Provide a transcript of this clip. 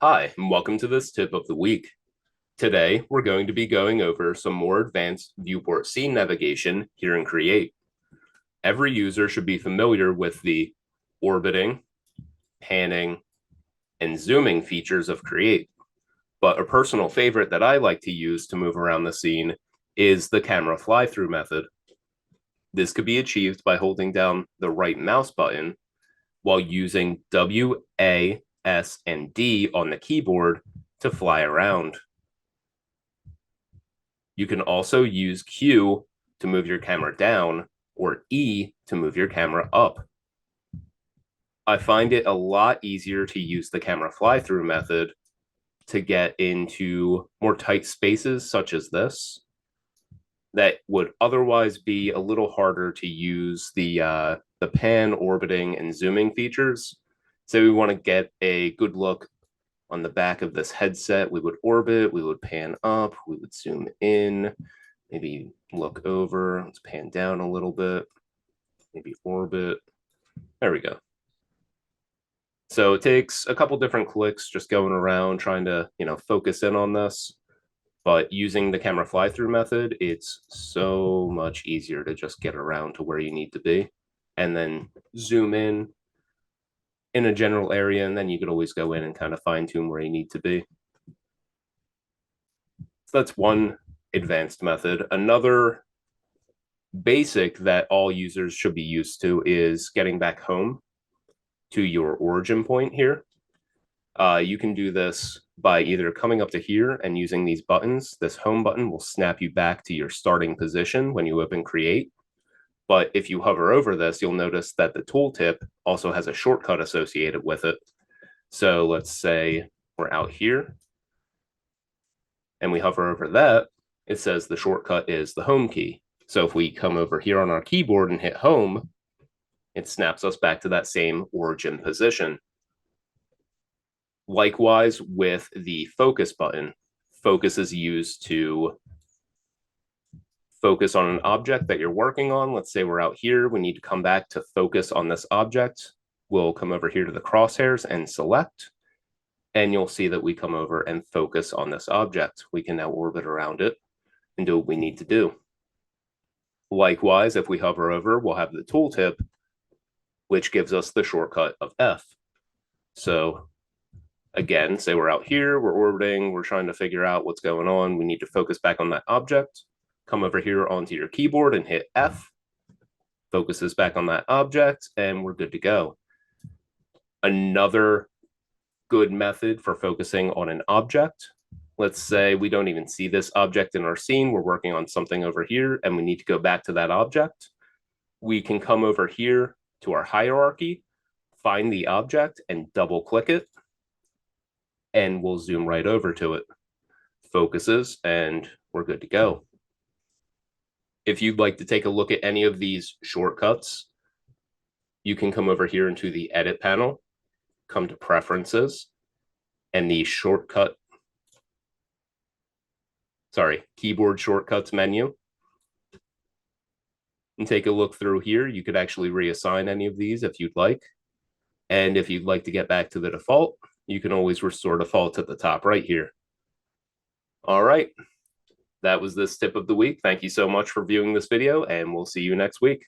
Hi, and welcome to this tip of the week. Today, we're going to be going over some more advanced viewport scene navigation here in Create. Every user should be familiar with the orbiting, panning, and zooming features of Create. But a personal favorite that I like to use to move around the scene is the camera fly-through method. This could be achieved by holding down the right mouse button while using W, A, S, and D on the keyboard to fly around. You can also use Q to move your camera down or E to move your camera up. I find it a lot easier to use the camera fly-through method to get into more tight spaces such as this that would otherwise be a little harder to use the pan, orbiting, and zooming features. So we want to get a good look on the back of this headset. We would orbit, we would pan up, we would zoom in, maybe look over. Let's pan down a little bit, maybe orbit. There we go. So it takes a couple different clicks just going around trying to, focus in on this. But using the camera fly-through method, it's so much easier to just get around to where you need to be and then zoom in a general area, and then you could always go in and kind of fine-tune where you need to be. So that's one advanced method. Another basic that all users should be used to is getting back home to your origin point here. You can do this by either coming up to here and using these buttons. This home button will snap you back to your starting position when you open Create. But if you hover over this, you'll notice that the tooltip also has a shortcut associated with it. So let's say we're out here and we hover over that, it says the shortcut is the home key. So if we come over here on our keyboard and hit home, it snaps us back to that same origin position. Likewise with the focus button, focus is used to focus on an object that you're working on. Let's say we're out here, we need to come back to focus on this object. We'll come over here to the crosshairs and select, and you'll see that we come over and focus on this object. We can now orbit around it and do what we need to do. Likewise, if we hover over, we'll have the tooltip, which gives us the shortcut of F. So again, say we're out here, we're orbiting, we're trying to figure out what's going on. We need to focus back on that object. Come over here onto your keyboard and hit F. Focuses back on that object, and we're good to go. Another good method for focusing on an object. Let's say we don't even see this object in our scene. We're working on something over here, and we need to go back to that object. We can come over here to our hierarchy, find the object, and double click it, and we'll zoom right over to it. Focuses, and we're good to go. If you'd like to take a look at any of these shortcuts, you can come over here into the Edit panel, come to Preferences, and the Keyboard Shortcuts menu. And take a look through here. You could actually reassign any of these if you'd like. And if you'd like to get back to the default, you can always restore default at the top right here. All right. That was this tip of the week. Thank you so much for viewing this video, and we'll see you next week.